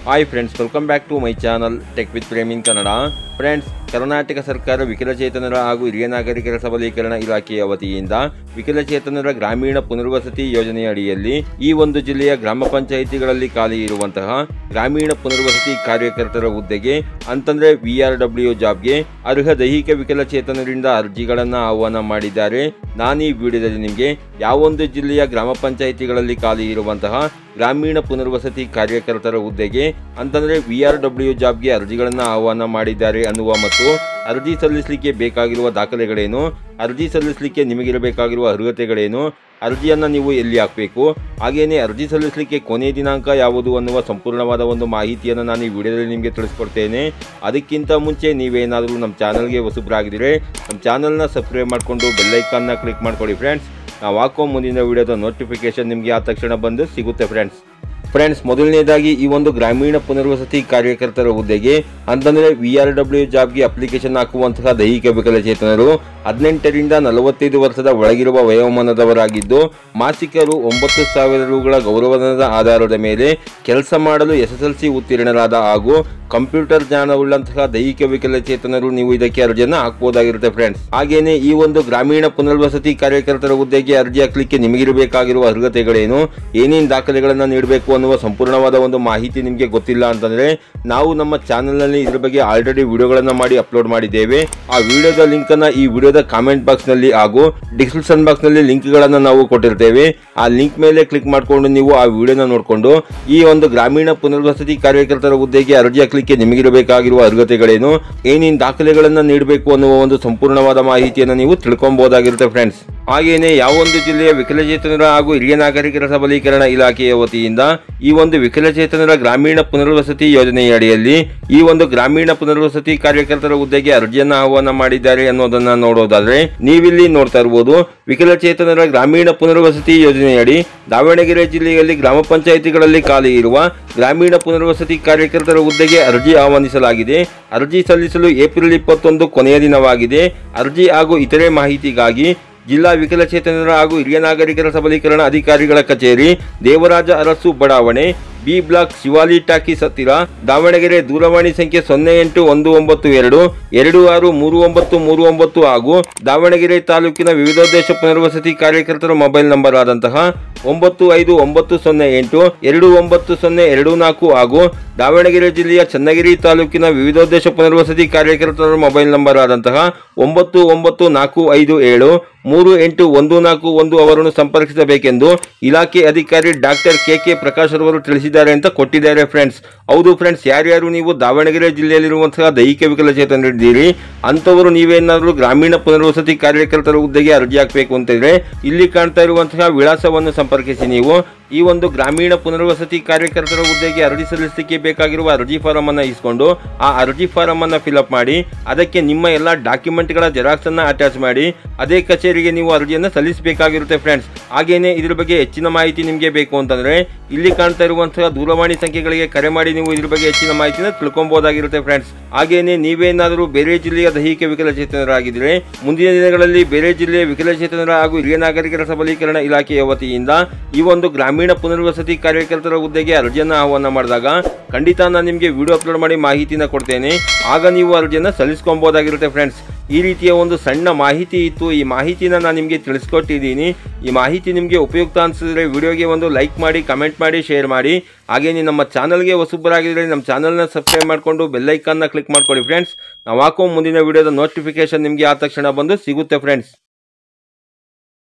Hi friends, welcome back to my channel Tech with Prem in Kannada. Friends, Karnataka ಸರ್ಕಾರ ವಿಕಲಚೇತನರ ಹಾಗೂ ಹಿರಿಯ ನಾಗರಿಕರ ಸಬಲೀಕರಣ ಇಲಾಖೆಯ ವತಿಯಿಂದ ವಿಕಲಚೇತನರ ಗ್ರಾಮೀಣ ಪುನರ್ವಸತಿ ಯೋಜನೆಯ ಅಡಿಯಲ್ಲಿ ಈ ಒಂದು ಜಿಲ್ಲೆಯ ಗ್ರಾಮ ಪಂಚಾಯಿತಿಗಳಲ್ಲಿ ಖಾಲಿ ಇರುವಂತಹ ಗ್ರಾಮೀಣ ಪುನರ್ವಸತಿ ಕಾರ್ಯಕರ್ತರ ಹುದ್ದೆಗೆ ಅಂತಂದ್ರೆ VRW ಜಾಬ್ಗೆ ಅರ್ಹ ದೈಹಿಕ ವಿಕಲಚೇತನರಿಂದ ಅರ್ಜಿಗಳನ್ನು ಆಹ್ವಾನ ಮಾಡಿದ್ದಾರೆ. ನಾನು ಈ ವಿಡಿಯೋದಲ್ಲಿ ನಿಮಗೆ ಯಾವೊಂದು ಜಿಲ್ಲೆಯ ಗ್ರಾಮ ಪಂಚಾಯಿತಿಗಳಲ್ಲಿ ಖಾಲಿ ಇರುವಂತಹ ಗ್ರಾಮೀಣ ಪುನರ್ವಸತಿ ಕಾರ್ಯಕರ್ತರ ಹುದ್ದೆಗೆ ಅಂತಂದ್ರೆ VRW ಜಾಬ್ಗೆ ಅರ್ಜಿಗಳನ್ನು ಆಹ್ವಾನ ಮಾಡಿದ್ದಾರೆ ಅನ್ನುವ ಮತ್ತು ಅರ್ಜಿ ಸಲ್ಲಿಸಲಿಕ್ಕೆ ಬೇಕಾಗಿರುವ ದಾಖಲೆಗಳೇನು, ಅರ್ಜಿ ಸಲ್ಲಿಸಲಿಕ್ಕೆ ನಿಮಗಿರಬೇಕಾಗಿರುವ ಅರ್ಹತೆಗಳೇನು, ಅರ್ಜಿಯನ್ನು ನೀವು ಎಲ್ಲಿ ಹಾಕಬೇಕು, ಹಾಗೆಯೇ ಅರ್ಜಿ ಸಲ್ಲಿಸಲಿಕ್ಕೆ ಕೊನೆಯ ದಿನಾಂಕ ಯಾವುದು ಅನ್ನುವ ಸಂಪೂರ್ಣವಾದ ಒಂದು ಮಾಹಿತಿಯನ್ನು ನಾನು ಈ ವಿಡಿಯೋದಲ್ಲಿ ನಿಮಗೆ ತಿಳಿಸ್ಕೊಡ್ತೇನೆ. ಅದಕ್ಕಿಂತ ಮುಂಚೆ ನೀವೇನಾದರೂ ನಮ್ಮ ಚಾನಲ್ಗೆ ಹೊಸಬರಾಗಿದ್ದರೆ ನಮ್ಮ ಚಾನಲ್ನ ಸಬ್ಸ್ಕ್ರೈಬ್ ಮಾಡಿಕೊಂಡು ಬೆಲ್ಲೈಕನ್ನ ಕ್ಲಿಕ್ ಮಾಡ್ಕೊಳ್ಳಿ ಫ್ರೆಂಡ್ಸ್. ನಾವು ಹಾಕೋ ಮುಂದಿನ ವಿಡಿಯೋದ ನೋಟಿಫಿಕೇಶನ್ ನಿಮಗೆ ಆ ತಕ್ಷಣ ಬಂದು ಸಿಗುತ್ತೆ ಫ್ರೆಂಡ್ಸ್. ಮೊದಲನೇದಾಗಿ ಈ ಒಂದು ಗ್ರಾಮೀಣ ಪುನರ್ವಸತಿ ಕಾರ್ಯಕರ್ತರ ಹುದ್ದೆಗೆ ಅಂತಂದರೆ VRW ಜಾಬ್ಗೆ ಅಪ್ಲಿಕೇಶನ್ ಹಾಕುವಂತಹ ದೈಹಿಕ ವಿಕಲಚೇತನರು 18ರಿಂದ 45 ವರ್ಷದ ಒಳಗಿರುವ ವಯೋಮಾನದವರಾಗಿದ್ದು ಮಾಸಿಕರು 9,000 ರೂಗಳ ಗೌರವಧನದ ಆಧಾರದ ಮೇಲೆ ಕೆಲಸ ಮಾಡಲು SSLC ಉತ್ತೀರ್ಣರಾದ ಹಾಗೂ ಕಂಪ್ಯೂಟರ್ ಜ್ಞಾನವುಳ್ಳಂತಹ ದೈಹಿಕ ವಿಕಲಚೇತನರು ನೀವು ಇದಕ್ಕೆ ಅರ್ಜಿಯನ್ನು ಹಾಕಬಹುದಾಗಿರುತ್ತೆ ಫ್ರೆಂಡ್ಸ್. ಹಾಗೇನೆ ಈ ಒಂದು ಗ್ರಾಮೀಣ ಪುನರ್ವಸತಿ ಕಾರ್ಯಕರ್ತರ ಹುದ್ದೆಗೆ ಅರ್ಜಿ ಹಾಕಲಿಕ್ಕೆ ನಿಮಗಿರಬೇಕಾಗಿರುವ ಅರ್ಹತೆಗಳೇನು, ಏನೇನು ದಾಖಲೆಗಳನ್ನು ನೀಡಬೇಕು ಅನ್ನುವ ಸಂಪೂರ್ಣವಾದ ಒಂದು ಮಾಹಿತಿ ನಿಮಗೆ ಗೊತ್ತಿಲ್ಲ ಅಂತಂದ್ರೆ ನಾವು ನಮ್ಮ ಚಾನಲ್ನಲ್ಲಿ ಇದ್ರ ಬಗ್ಗೆ ಆಲ್ರೆಡಿ ವಿಡಿಯೋಗಳನ್ನು ಮಾಡಿ ಅಪ್ಲೋಡ್ ಮಾಡಿದ್ದೇವೆ. ಆ ವಿಡಿಯೋದ ಲಿಂಕ್ ಅನ್ನ ಈ ವಿಡಿಯೋದ ಕಾಮೆಂಟ್ ಬಾಕ್ಸ್ ನಲ್ಲಿ ಹಾಗೂ ಡಿಸ್ಕ್ರಿಪ್ಷನ್ ಬಾಕ್ಸ್ ನಲ್ಲಿ ಲಿಂಕ್ ಗಳನ್ನು ನಾವು ಕೊಟ್ಟಿರ್ತೇವೆ. ಆ ಲಿಂಕ್ ಮೇಲೆ ಕ್ಲಿಕ್ ಮಾಡಿಕೊಂಡು ನೀವು ಆ ವಿಡಿಯೋನ ನೋಡಿಕೊಂಡು ಈ ಒಂದು ಗ್ರಾಮೀಣ ಪುನರ್ವಸತಿ ಕಾರ್ಯಕರ್ತರ ಹುದ್ದೆಗೆ ಅರ್ಜಿ ಹಾಕಲಿಕ್ಕೆ ನಿಮಗಿರಬೇಕಾಗಿರುವ ಅರ್ಹತೆಗಳೇನು, ಏನೇನು ದಾಖಲೆಗಳನ್ನು ನೀಡಬೇಕು ಅನ್ನುವ ಒಂದು ಸಂಪೂರ್ಣವಾದ ಮಾಹಿತಿಯನ್ನು ನೀವು ತಿಳ್ಕೊಬಹುದಾಗಿರುತ್ತೆ ಫ್ರೆಂಡ್ಸ್. ಹಾಗೇನೆ ಯಾವೊಂದು ಜಿಲ್ಲೆಯ ವಿಕಲಚೇತನರ ಹಾಗೂ ಹಿರಿಯ ನಾಗರಿಕರ ಸಬಲೀಕರಣ ಇಲಾಖೆಯ ವತಿಯಿಂದ ಈ ಒಂದು ವಿಕಲಚೇತನರ ಗ್ರಾಮೀಣ ಪುನರ್ವಸತಿ ಯೋಜನೆಯ ಅಡಿಯಲ್ಲಿ ಈ ಒಂದು ಗ್ರಾಮೀಣ ಪುನರ್ವಸತಿ ಕಾರ್ಯಕರ್ತರ ಹುದ್ದೆಗೆ ಅರ್ಜಿಯನ್ನು ಆಹ್ವಾನ ಮಾಡಿದ್ದಾರೆ ಅನ್ನೋದನ್ನ ನೋಡೋದಾದ್ರೆ ನೀವಿಲ್ಲಿ ನೋಡ್ತಾ ಇರಬಹುದು. ವಿಕಲಚೇತನರ ಗ್ರಾಮೀಣ ಪುನರ್ವಸತಿ ಯೋಜನೆಯಡಿ ದಾವಣಗೆರೆ ಜಿಲ್ಲೆಯಲ್ಲಿ ಗ್ರಾಮ ಪಂಚಾಯಿತಿಗಳಲ್ಲಿ ಖಾಲಿ ಇರುವ ಗ್ರಾಮೀಣ ಪುನರ್ವಸತಿ ಕಾರ್ಯಕರ್ತರ ಹುದ್ದೆಗೆ ಅರ್ಜಿ ಆಹ್ವಾನಿಸಲಾಗಿದೆ. ಅರ್ಜಿ ಸಲ್ಲಿಸಲು ಏಪ್ರಿಲ್ 21 ಕೊನೆಯ ದಿನವಾಗಿದೆ. ಅರ್ಜಿ ಹಾಗೂ ಇತರೆ ಮಾಹಿತಿಗಾಗಿ ಜಿಲ್ಲಾ ವಿಕಲಚೇತನರ ಹಾಗೂ ಹಿರಿಯ ನಾಗರಿಕರ ಸಬಲೀಕರಣ ಅಧಿಕಾರಿಗಳ ಕಚೇರಿ, ದೇವರಾಜ ಅರಸು ಬಡಾವಣೆ, B ಬ್ಲಾಕ್, ಶಿವಾಲಿ ಟಾಕೀಸ್ ಹತ್ತಿರ, ದಾವಣಗೆರೆ. ದೂರವಾಣಿ ಸಂಖ್ಯೆ 081922633939 ಹಾಗೂ ದಾವಣಗೆರೆ ತಾಲೂಕಿನ ವಿವಿಧೋದ್ದೇಶ ಪುನರ್ವಸತಿ ಕಾರ್ಯಕರ್ತರ ಮೊಬೈಲ್ ನಂಬರ್ ಆದಂತಹ 9590829024 ಹಾಗೂ ದಾವಣಗೆರೆ ಜಿಲ್ಲೆಯ ಚನ್ನಗಿರಿ ತಾಲೂಕಿನ ವಿವಿಧೋದ್ದೇಶ ಪುನರ್ವಸತಿ ಕಾರ್ಯಕರ್ತರ ಮೊಬೈಲ್ ನಂಬರ್ ಆದಂತಹ 994557381441 ಅವರನ್ನು ಸಂಪರ್ಕಿಸಬೇಕೆಂದು ಇಲಾಖೆ ಅಧಿಕಾರಿ ಡಾಕ್ಟರ್ KK ಪ್ರಕಾಶ್ ರವರು ತಿಳಿಸಿದ್ದಾರೆ ಅಂತ ಕೊಟ್ಟಿದ್ದಾರೆ ಫ್ರೆಂಡ್ಸ್. ಹೌದು ಫ್ರೆಂಡ್ಸ್, ಯಾರ್ಯಾರು ನೀವು ದಾವಣಗೆರೆ ಜಿಲ್ಲೆಯಲ್ಲಿರುವಂತಹ ದೈಹಿಕ ವಿಕಲಚೇತನರಿದ್ದೀರಿ ಅಂಥವರು ನೀವೇನಾದರೂ ಗ್ರಾಮೀಣ ಪುನರ್ವಸತಿ ಕಾರ್ಯಕರ್ತರ ಹುದ್ದೆಗೆ ಅರ್ಜಿ ಹಾಕಬೇಕು ಅಂತಿದ್ರೆ ಇಲ್ಲಿ ಕಾಣ್ತಾ ಇರುವಂತಹ ವಿಳಾಸವನ್ನು ಸಂಪರ್ಕಿಸಿ. ನೀವು ಈ ಒಂದು ಗ್ರಾಮೀಣ ಪುನರ್ವಸತಿ ಕಾರ್ಯಕರ್ತರ ಹುದ್ದೆಗೆ ಅರ್ಜಿ ಸಲ್ಲಿಸಲಿಕ್ಕೆ ಬೇಕಾಗಿರುವ ಅರ್ಜಿ ಫಾರಂ ಅನ್ನು ಇಸ್ಕೊಂಡು ಆ ಅರ್ಜಿ ಫಾರಂ ಅನ್ನು ಫಿಲ್ಅಪ್ ಮಾಡಿ ಅದಕ್ಕೆ ನಿಮ್ಮ ಎಲ್ಲ ಡಾಕ್ಯುಮೆಂಟ್ಗಳ ಜೆರಾಕ್ಸ್ ಅನ್ನು ಅಟ್ಯಾಚ್ ಮಾಡಿ ಅದೇ ಕಚೇರಿಗೆ ನೀವು ಅರ್ಜಿಯನ್ನು ಸಲ್ಲಿಸಬೇಕಾಗಿರುತ್ತೆ ಫ್ರೆಂಡ್ಸ್. ಹಾಗೇನೆ ಇದ್ರ ಬಗ್ಗೆ ಹೆಚ್ಚಿನ ಮಾಹಿತಿ ನಿಮಗೆ ಬೇಕು ಅಂತಂದ್ರೆ ಇಲ್ಲಿ ಕಾಣ್ತಾ ಇರುವಂತಹ ದೂರವಾಣಿ ಸಂಖ್ಯೆಗಳಿಗೆ ಕರೆ ಮಾಡಿ ನೀವು ಇದ್ರ ಬಗ್ಗೆ ಹೆಚ್ಚಿನ ಮಾಹಿತಿನ ತಿಳ್ಕೊಬಹುದಾಗಿರುತ್ತೆ ಫ್ರೆಂಡ್ಸ್. ಹಾಗೇನೆ ನೀವೇನಾದರೂ ಬೇರೆ ಜಿಲ್ಲೆಯ ದೈಹಿಕ ವಿಕಲಚೇತನರಾಗಿದ್ದರೆ ಮುಂದಿನ ದಿನಗಳಲ್ಲಿ ಬೇರೆ ಜಿಲ್ಲೆಯ ವಿಕಲಚೇತನರ ಹಾಗೂ ಹಿರಿಯ ನಾಗರಿಕರ ಸಬಲೀಕರಣ ಇಲಾಖೆಯ ವತಿಯಿಂದ ಈ ಒಂದು ಗ್ರಾಮೀಣ ಪುನರ್ವಸತಿ ಕಾರ್ಯಕರ್ತರ ಹುದ್ದೆಗೆ ಅರ್ಜಿಯನ್ನು ಆಹ್ವಾನ ಮಾಡಿದಾಗ ಖಂಡಿತ ನಾನು ನಿಮಗೆ ವಿಡಿಯೋ ಅಪ್ಲೋಡ್ ಮಾಡಿ ಮಾಹಿತಿನ ಕೊಡ್ತೇನೆ. ಆಗ ನೀವು ಅರ್ಜಿಯನ್ನು ಸಲ್ಲಿಸ್ಕೊಬಹುದಾಗಿರುತ್ತೆ ಫ್ರೆಂಡ್ಸ್. ಈ ರೀತಿಯ ಒಂದು ಸಣ್ಣ ಮಾಹಿತಿ ಇತ್ತು. ಈ ಮಾಹಿತಿನ ನಾನು ನಿಮಗೆ ತಿಳಿಸ್ಕೊಟ್ಟಿದ್ದೀನಿ. ಈ ಮಾಹಿತಿ ನಿಮಗೆ ಉಪಯುಕ್ತ ಅನಿಸಿದ್ರೆ ವಿಡಿಯೋಗೆ ಒಂದು ಲೈಕ್ ಮಾಡಿ, ಕಮೆಂಟ್ ಮಾಡಿ, ಶೇರ್ ಮಾಡಿ. ಹಾಗೆಯೇ ನಮ್ಮ ಚಾನಲ್ಗೆ ಹೊಸಬರಾಗಿದ್ದರೆ ನಮ್ಮ ಚಾನಲ್ನ ಸಬ್ಸ್ಕ್ರೈಬ್ ಮಾಡಿಕೊಂಡು ಬೆಲ್ಲೈಕನ್ನ ಕ್ಲಿಕ್ ಮಾಡ್ಕೊಳ್ಳಿ ಫ್ರೆಂಡ್ಸ್. ನಾವು ಹಾಕೋ ಮುಂದಿನ ವಿಡಿಯೋದ ನೋಟಿಫಿಕೇಶನ್ ನಿಮಗೆ ಆ ತಕ್ಷಣ ಬಂದು ಸಿಗುತ್ತೆ ಫ್ರೆಂಡ್ಸ್.